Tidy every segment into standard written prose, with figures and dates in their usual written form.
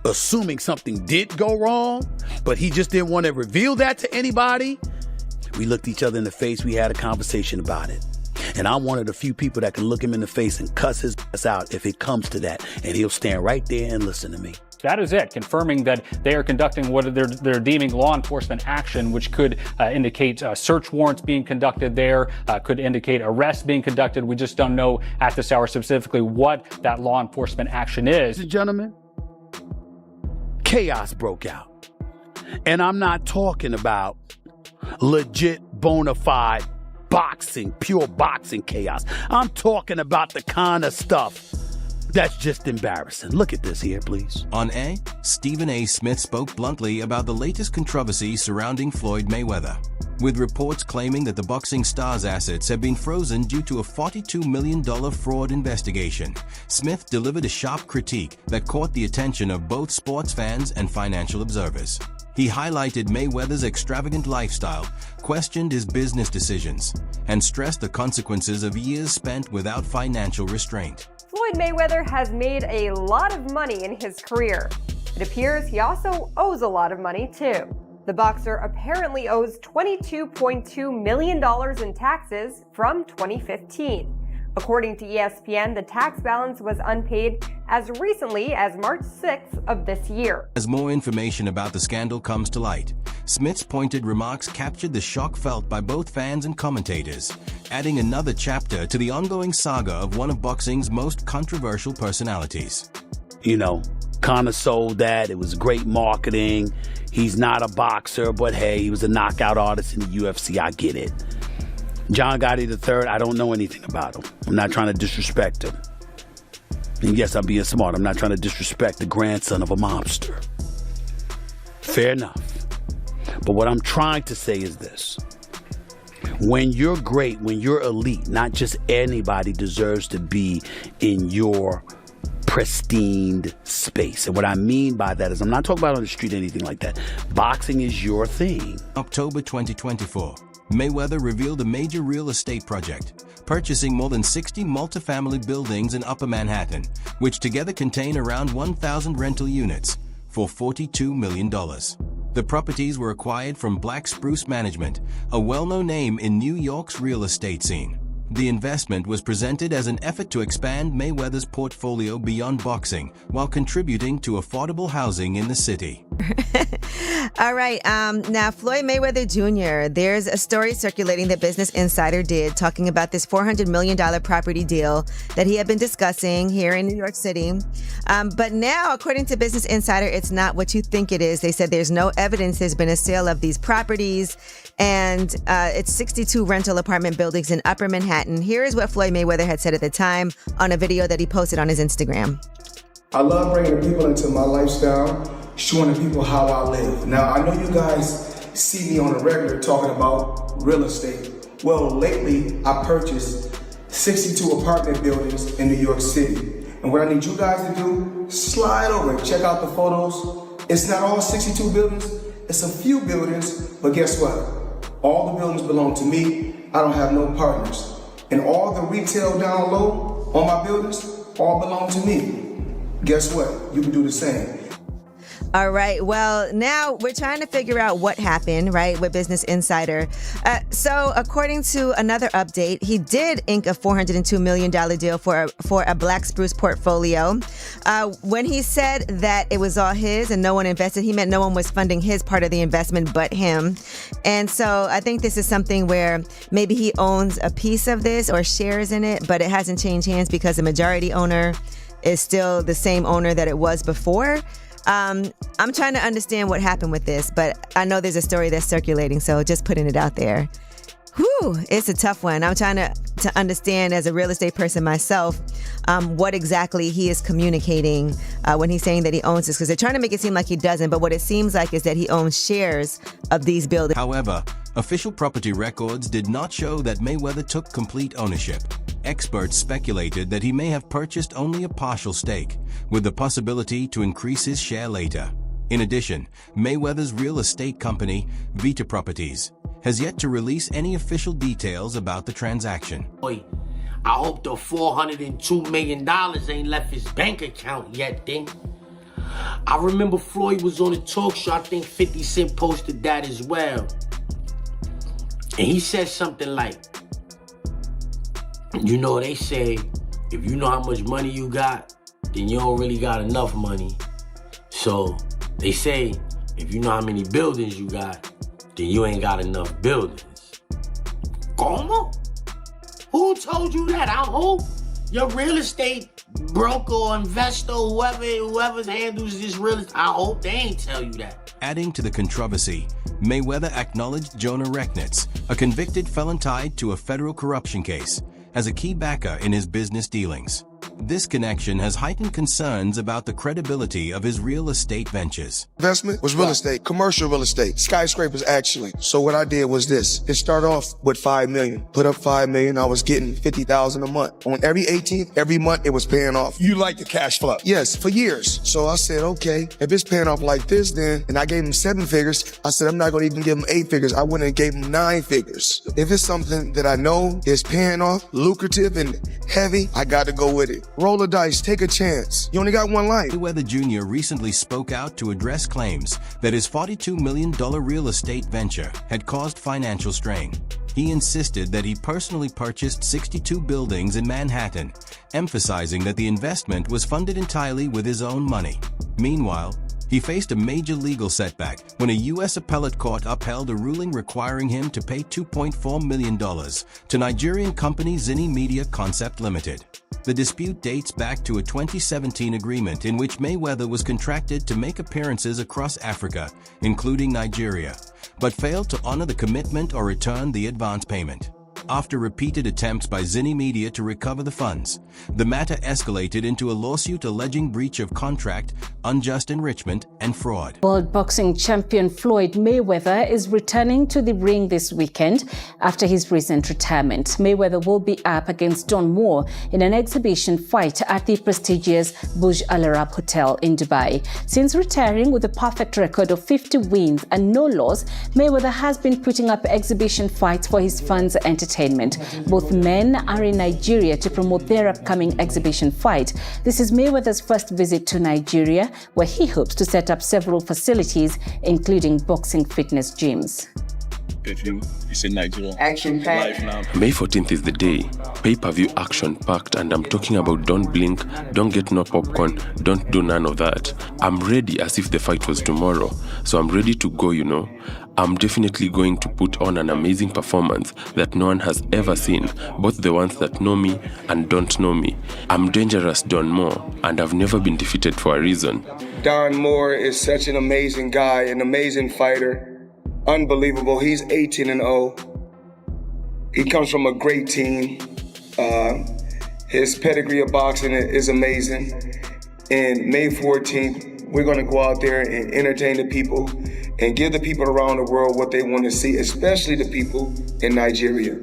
assuming something did go wrong, but he just didn't want to reveal that to anybody. We looked each other in the face. We had a conversation about it. And I'm one of the few people that can look him in the face and cuss his ass out if it comes to that. And he'll stand right there and listen to me. That is it, confirming that they are conducting what they're deeming law enforcement action, which could indicate search warrants being conducted there, could indicate arrests being conducted. We just don't know at this hour specifically what that law enforcement action is. Ladies and gentlemen, chaos broke out. And I'm not talking about legit, bona fide boxing, pure boxing chaos. I'm talking about the kind of stuff that's just embarrassing. Look at this here, please. On A, Stephen A. Smith spoke bluntly about the latest controversy surrounding Floyd Mayweather, with reports claiming that the boxing star's assets have been frozen due to a $42 million fraud investigation. Smith delivered a sharp critique that caught the attention of both sports fans and financial observers. He highlighted Mayweather's extravagant lifestyle, questioned his business decisions, and stressed the consequences of years spent without financial restraint. Floyd Mayweather has made a lot of money in his career. It appears he also owes a lot of money too. The boxer apparently owes $22.2 million in taxes from 2015. According to ESPN, the tax balance was unpaid as recently as March 6th of this year. As more information about the scandal comes to light, Smith's pointed remarks captured the shock felt by both fans and commentators, adding another chapter to the ongoing saga of one of boxing's most controversial personalities. You know, kind of sold that. It was great marketing. He's not a boxer, but hey, he was a knockout artist in the UFC. I get it. John Gotti III, I don't know anything about him. I'm not trying to disrespect him. And yes, I'm being smart. I'm not trying to disrespect the grandson of a mobster. Fair enough. But what I'm trying to say is this. When you're great, when you're elite, not just anybody deserves to be in your pristine space. And what I mean by that is I'm not talking about on the street or anything like that. Boxing is your thing. October 2024. Mayweather revealed a major real estate project, purchasing more than 60 multifamily buildings in Upper Manhattan, which together contain around 1,000 rental units, for $42 million. The properties were acquired from Black Spruce Management, a well-known name in New York's real estate scene. The investment was presented as an effort to expand Mayweather's portfolio beyond boxing, while contributing to affordable housing in the city. All right. Now, Floyd Mayweather Jr., there's a story circulating that Business Insider did talking about this $400 million property deal that he had been discussing here in New York City. But now, according to Business Insider, it's not what you think it is. They said there's no evidence there's been a sale of these properties. And it's 62 rental apartment buildings in Upper Manhattan. Here is what Floyd Mayweather had said at the time on a video that he posted on his Instagram. I love bringing the people into my lifestyle, showing the people how I live. Now, I know you guys see me on a regular talking about real estate. Well, lately, I purchased 62 apartment buildings in New York City. And what I need you guys to do, slide over and check out the photos. It's not all 62 buildings, it's a few buildings, but guess what? All the buildings belong to me. I don't have no partners. And all the retail down low on my buildings all belong to me. Guess what? You can do the same. All right. Well, now we're trying to figure out what happened, right, with Business Insider. So according to another update, he did ink a $402 million deal for a Black Spruce portfolio. When he said that it was all his and no one invested, he meant no one was funding his part of the investment but him. And so I think this is something where maybe he owns a piece of this or shares in it, but it hasn't changed hands because the majority owner is still the same owner that it was before. I'm trying to understand what happened with this, but I know there's a story that's circulating, so just putting it out there. Whew, it's a tough one. I'm trying to understand as a real estate person myself what exactly he is communicating when he's saying that he owns this, because they're trying to make it seem like he doesn't, but what it seems like is that he owns shares of these buildings. However, official property records did not show that Mayweather took complete ownership. Experts speculated that he may have purchased only a partial stake, with the possibility to increase his share later. In addition, Mayweather's real estate company, Vita Properties, has yet to release any official details about the transaction. Boy, I hope the $402 million ain't left his bank account yet, then. I remember Floyd was on a talk show. I think 50 Cent posted that as well. And he said something like, you know, they say, if you know how much money you got, then you don't really got enough money. So they say, if you know how many buildings you got, then you ain't got enough buildings. Como? Who told you that? Who? Your real estate broker or investor, whoever handles this real estate, I hope they ain't tell you that. Adding to the controversy, Mayweather acknowledged Jonah Rechnitz, a convicted felon tied to a federal corruption case, as a key backer in his business dealings. This connection has heightened concerns about the credibility of his real estate ventures. Investment was real estate, commercial real estate, skyscrapers actually. So what I did was this. It started off with $5 million. Put up $5 million, I was getting $50,000 a month. On every 18th, every month, it was paying off. You like the cash flow? Yes, for years. So I said, okay, if it's paying off like this then, and I gave him 7 figures, I said, I'm not gonna even give him 8 figures. I went and gave him 9 figures. If it's something that I know is paying off, lucrative and heavy, I got to go with it. Roll the dice, take a chance. You only got one life. Mayweather Jr. recently spoke out to address claims that his $42 million real estate venture had caused financial strain. He insisted that he personally purchased 62 buildings in Manhattan, emphasizing that the investment was funded entirely with his own money. Meanwhile, he faced a major legal setback when a U.S. appellate court upheld a ruling requiring him to pay $2.4 million to Nigerian company Zinni Media Concept Limited. The dispute dates back to a 2017 agreement in which Mayweather was contracted to make appearances across Africa, including Nigeria, but failed to honor the commitment or return the advance payment. After repeated attempts by Zinni Media to recover the funds, the matter escalated into a lawsuit alleging breach of contract, unjust enrichment, and fraud. World boxing champion Floyd Mayweather is returning to the ring this weekend after his recent retirement. Mayweather will be up against Don Moore in an exhibition fight at the prestigious Burj Al Arab Hotel in Dubai. Since retiring with a perfect record of 50 wins and no loss, Mayweather has been putting up exhibition fights for his fans' entertainment. Both men are in Nigeria to promote their upcoming exhibition fight. This is Mayweather's first visit to Nigeria, where he hopes to set up several facilities, including boxing fitness gyms. It's in Nigeria. Action packed. May 14th is the day. Pay-per-view action packed, and I'm talking about don't blink, don't get no popcorn, don't do none of that. I'm ready as if the fight was tomorrow. So I'm ready to go, you know. I'm definitely going to put on an amazing performance that no one has ever seen, both the ones that know me and don't know me. I'm dangerous Don Moore, and I've never been defeated for a reason. Don Moore is such an amazing guy, an amazing fighter. Unbelievable. He's 18-0. He comes from a great team. His pedigree of boxing is amazing. And May 14th, we're going to go out there and entertain the people and give the people around the world what they want to see, especially the people in Nigeria.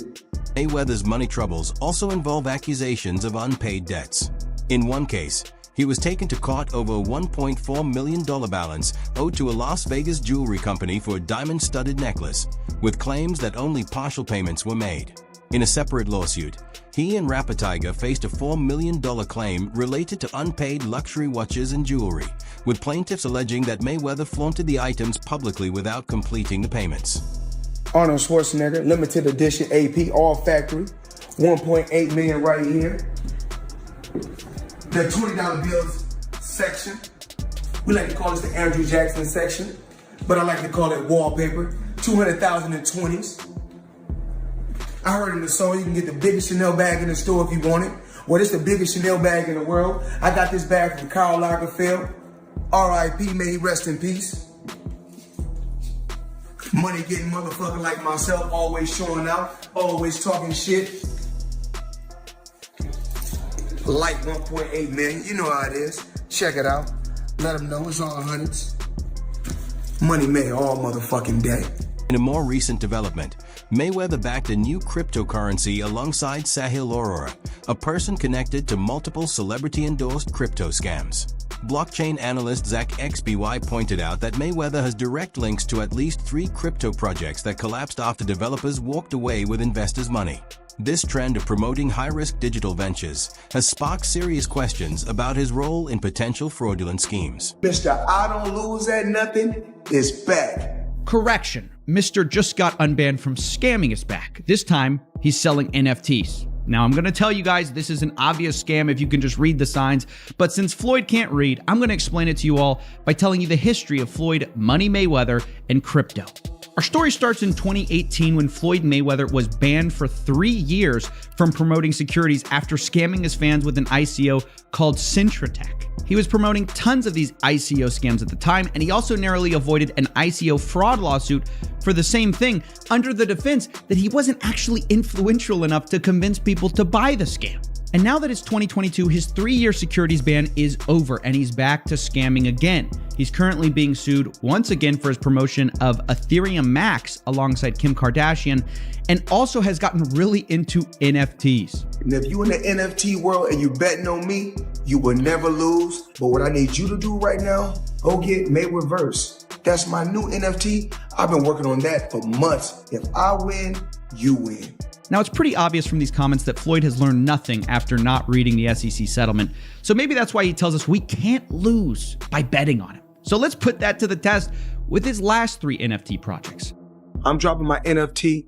Mayweather's money troubles also involve accusations of unpaid debts. In one case, he was taken to court over a $1.4 million balance owed to a Las Vegas jewelry company for a diamond-studded necklace, with claims that only partial payments were made. In a separate lawsuit, he and Rapper Tiger faced a $4 million claim related to unpaid luxury watches and jewelry, with plaintiffs alleging that Mayweather flaunted the items publicly without completing the payments. Arnold Schwarzenegger, limited edition AP, all factory, $1.8 million right here. The $20 bills section. We like to call this the Andrew Jackson section, but I like to call it wallpaper. 200,000 in 20s. I heard in the song you can get the biggest Chanel bag in the store if you want it. Well, it's the biggest Chanel bag in the world. I got this bag from Karl Lagerfeld. R.I.P. May he rest in peace. Money getting motherfucker like myself, always showing out, always talking shit. Like 1.8 million, you know how it is. Check it out. Let them know it's all hundreds. Money made all motherfucking day. In a more recent development, Mayweather backed a new cryptocurrency alongside Sahil Aurora, a person connected to multiple celebrity-endorsed crypto scams. blockchain analyst Zach XBY pointed out that Mayweather has direct links to at least 3 crypto projects that collapsed after developers walked away with investors' money. This trend of promoting high-risk digital ventures has sparked serious questions about his role in potential fraudulent schemes. Mr. I don't lose at nothing is back. Correction, Mr. just got unbanned from scamming is back. This time, he's selling NFTs. Now, I'm going to tell you guys this is an obvious scam if you can just read the signs, but since Floyd can't read, I'm going to explain it to you all by telling you the history of Floyd Money Mayweather and crypto. Our story starts in 2018 when Floyd Mayweather was banned for 3 years from promoting securities after scamming his fans with an ICO called Intratech. He was promoting tons of these ICO scams at the time, and he also narrowly avoided an ICO fraud lawsuit for the same thing under the defense that he wasn't actually influential enough to convince people to buy the scam. And now that it's 2022, his 3-year securities ban is over and he's back to scamming again. He's currently being sued once again for his promotion of Ethereum Max alongside Kim Kardashian, and also has gotten really into NFTs. And if you in the NFT world and you betting on me, you will never lose. But what I need you to do right now, go get Mayweather. That's my new NFT. I've been working on that for months. If I win, you win. Now, it's pretty obvious from these comments that Floyd has learned nothing after not reading the SEC settlement. So maybe that's why he tells us we can't lose by betting on him. So let's put that to the test with his last 3 NFT projects. I'm dropping my NFT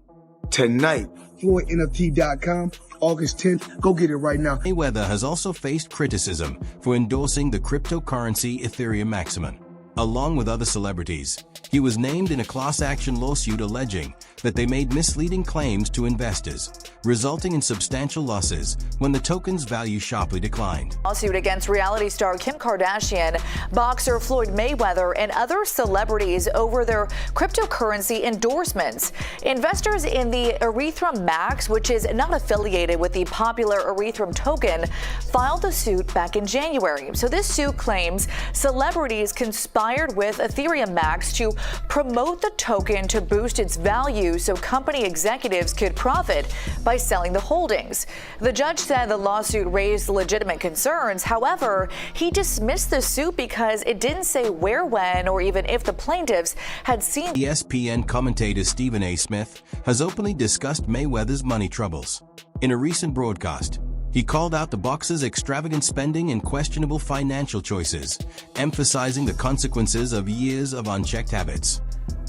tonight. FloydNFT.com, August 10th. Go get it right now. Mayweather has also faced criticism for endorsing the cryptocurrency Ethereum Maximum. Along with other celebrities, he was named in a class action lawsuit alleging that they made misleading claims to investors, resulting in substantial losses when the token's value sharply declined. Lawsuit against reality star Kim Kardashian, boxer Floyd Mayweather, and other celebrities over their cryptocurrency endorsements. Investors in the Ethereum Max, which is not affiliated with the popular Ethereum token, filed the suit back in January. So this suit claims celebrities conspired with Ethereum Max to promote the token to boost its value so company executives could profit by selling the holdings. The judge said the lawsuit raised legitimate concerns. However, he dismissed the suit because it didn't say where, when, or even if the plaintiffs had seen. ESPN commentator Stephen A. Smith has openly discussed Mayweather's money troubles. In a recent broadcast, he called out the boxer's extravagant spending and questionable financial choices, emphasizing the consequences of years of unchecked habits.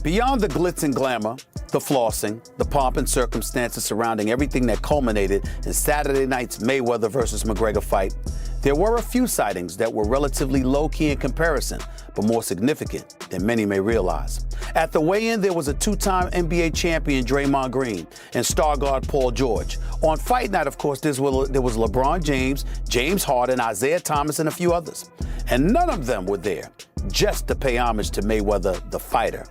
Beyond the glitz and glamour, the flossing, the pomp and circumstances surrounding everything that culminated in Saturday night's Mayweather versus McGregor fight, there were a few sightings that were relatively low-key in comparison, but more significant than many may realize. At the weigh-in, there was a 2-time NBA champion, Draymond Green, and star guard Paul George. On fight night, of course, there was LeBron James, James Harden, Isaiah Thomas, and a few others. And none of them were there just to pay homage to Mayweather, the fighter.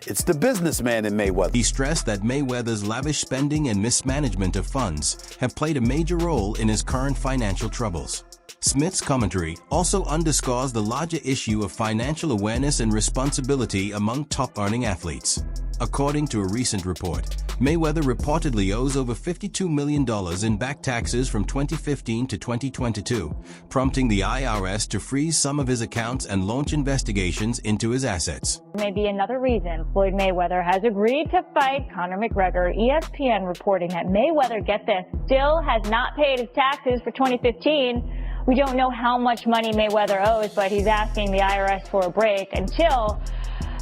It's the businessman in Mayweather. He stressed that Mayweather's lavish spending and mismanagement of funds have played a major role in his current financial troubles. Smith's commentary also underscores the larger issue of financial awareness and responsibility among top-earning athletes. According to a recent report, Mayweather reportedly owes over $52 million in back taxes from 2015 to 2022, prompting the IRS to freeze some of his accounts and launch investigations into his assets. Maybe another reason Floyd Mayweather has agreed to fight Conor McGregor. ESPN reporting that Mayweather, get this, still has not paid his taxes for 2015. We don't know how much money Mayweather owes, but he's asking the IRS for a break until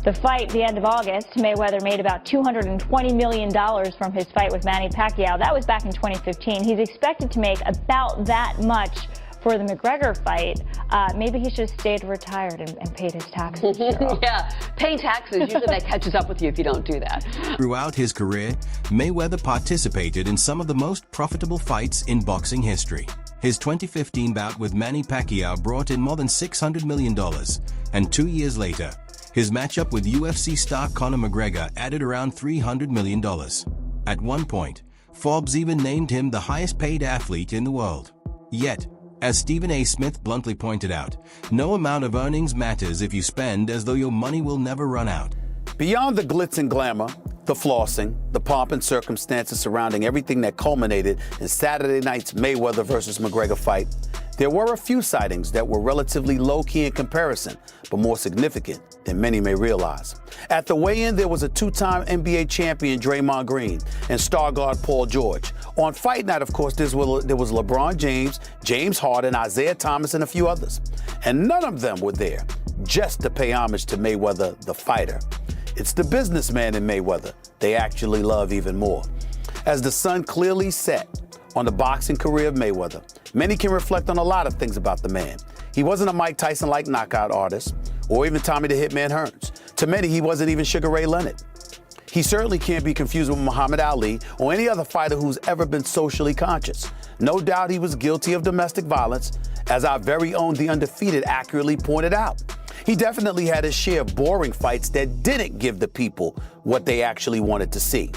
the fight, the end of August. Mayweather made about $220 million from his fight with Manny Pacquiao. That was back in 2015. He's expected to make about that much for the McGregor fight. Maybe he should have stayed retired and paid his taxes. Yeah, paying taxes, usually that catches up with you if you don't do that. Throughout his career, Mayweather participated in some of the most profitable fights in boxing history. His 2015 bout with Manny Pacquiao brought in more than $600 million, and 2 years later, his matchup with UFC star Conor McGregor added around $300 million. At one point, Forbes even named him the highest-paid athlete in the world. Yet, as Stephen A. Smith bluntly pointed out, no amount of earnings matters if you spend as though your money will never run out. Beyond the glitz and glamour, the flossing, the pomp and circumstances surrounding everything that culminated in Saturday night's Mayweather versus McGregor fight, There were a few sightings that were relatively low-key in comparison, but more significant than many may realize. At the weigh-in, there was a two-time NBA champion, Draymond Green, and star guard Paul George. On fight night, of course, there was LeBron James, James Harden, Isaiah Thomas, and a few others. And none of them were there just to pay homage to Mayweather, the fighter. It's the businessman in Mayweather they actually love even more. As the sun clearly set on the boxing career of Mayweather, many can reflect on a lot of things about the man. He wasn't a Mike Tyson-like knockout artist, or even Tommy the Hitman Hearns. To many, he wasn't even Sugar Ray Leonard. He certainly can't be confused with Muhammad Ali or any other fighter who's ever been socially conscious. No doubt he was guilty of domestic violence, as our very own The Undefeated accurately pointed out. He definitely had his share of boring fights that didn't give the people what they actually wanted to see.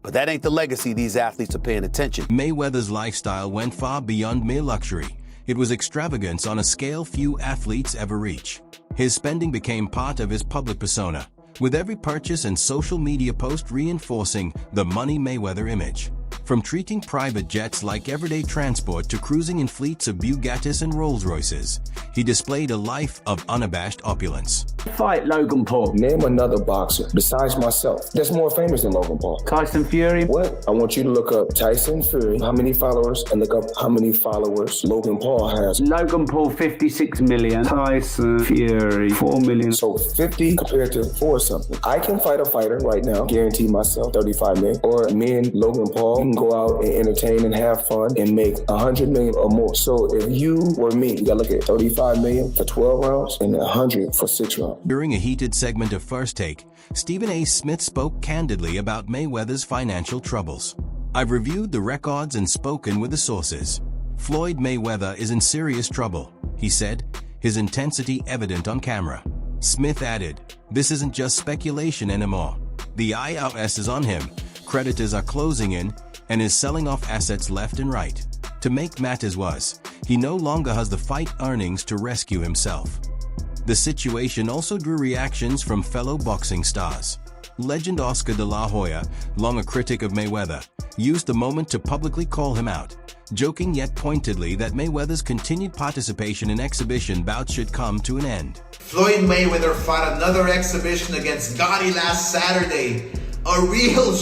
But that ain't the legacy these athletes are paying attention. Mayweather's lifestyle went far beyond mere luxury. It was extravagance on a scale few athletes ever reach. His spending became part of his public persona, with every purchase and social media post reinforcing the Money Mayweather image. From treating private jets like everyday transport to cruising in fleets of Bugattis and Rolls-Royces, he displayed a life of unabashed opulence. Fight Logan Paul. Name another boxer besides myself that's more famous than Logan Paul. Tyson Fury. What? I want you to look up Tyson Fury, how many followers, and look up how many followers Logan Paul has. Logan Paul, 56 million. Tyson Fury, 4 million. So 50 compared to 4 something. I can fight a fighter right now, guarantee myself 35 million. Or me and Logan Paul can go out and entertain and have fun and make 100 million or more. So if you were me, you gotta look at 35 million for 12 rounds and 100 for 6 rounds. During a heated segment of First Take, Stephen A. Smith spoke candidly about Mayweather's financial troubles. I've reviewed the records and spoken with the sources. Floyd Mayweather is in serious trouble, he said, his intensity evident on camera. Smith added, this isn't just speculation anymore. The IRS is on him, creditors are closing in, and is selling off assets left and right. To make matters worse, he no longer has the fight earnings to rescue himself. The situation also drew reactions from fellow boxing stars. Legend Oscar de la Hoya, long a critic of Mayweather, used the moment to publicly call him out, joking yet pointedly that Mayweather's continued participation in exhibition bouts should come to an end. Floyd Mayweather fought another exhibition against Gotti last Saturday. A real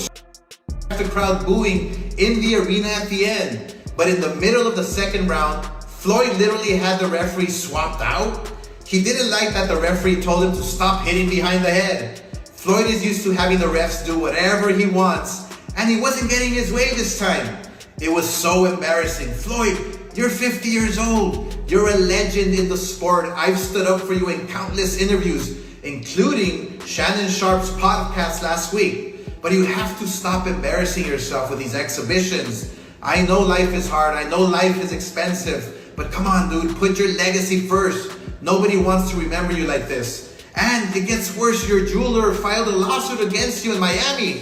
the crowd booing in the arena at the end. But in the middle of the second round, Floyd literally had the referee swapped out. He didn't like that the referee told him to stop hitting behind the head. Floyd is used to having the refs do whatever he wants, and he wasn't getting his way this time. It was so embarrassing. Floyd, you're 50 years old. You're a legend in the sport. I've stood up for you in countless interviews, including Shannon Sharp's podcast last week. But you have to stop embarrassing yourself with these exhibitions. I know life is hard. I know life is expensive. But come on, dude, put your legacy first. Nobody wants to remember you like this. And it gets worse. Your jeweler filed a lawsuit against you in Miami.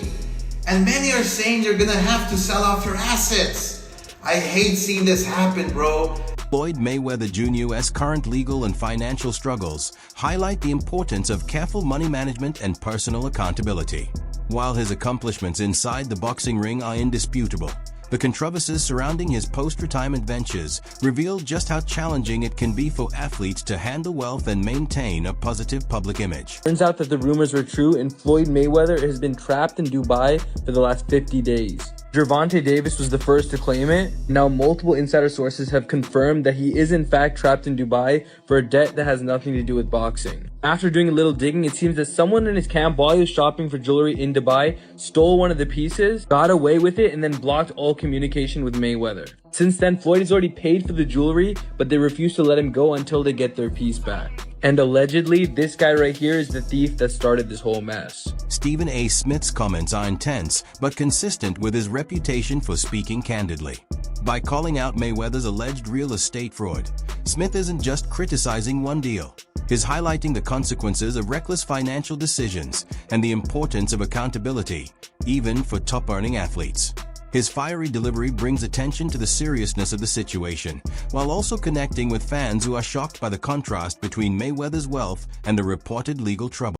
And many are saying you're gonna have to sell off your assets. I hate seeing this happen, bro. Floyd Mayweather Jr.'s current legal and financial struggles highlight the importance of careful money management and personal accountability. While his accomplishments inside the boxing ring are indisputable, the controversies surrounding his post-retirement ventures reveal just how challenging it can be for athletes to handle wealth and maintain a positive public image. Turns out that the rumors were true, and Floyd Mayweather has been trapped in Dubai for the last 50 days. Gervonta Davis was the first to claim it. Now multiple insider sources have confirmed that he is in fact trapped in Dubai for a debt that has nothing to do with boxing. After doing a little digging, it seems that someone in his camp while he was shopping for jewelry in Dubai stole one of the pieces, got away with it, and then blocked all communication with Mayweather. Since then, Floyd has already paid for the jewelry, but they refuse to let him go until they get their piece back. And allegedly, this guy right here is the thief that started this whole mess. Stephen A. Smith's comments are intense, but consistent with his reputation for speaking candidly. By calling out Mayweather's alleged real estate fraud, Smith isn't just criticizing one deal. He's highlighting the consequences of reckless financial decisions and the importance of accountability, even for top-earning athletes. His fiery delivery brings attention to the seriousness of the situation, while also connecting with fans who are shocked by the contrast between Mayweather's wealth and the reported legal trouble.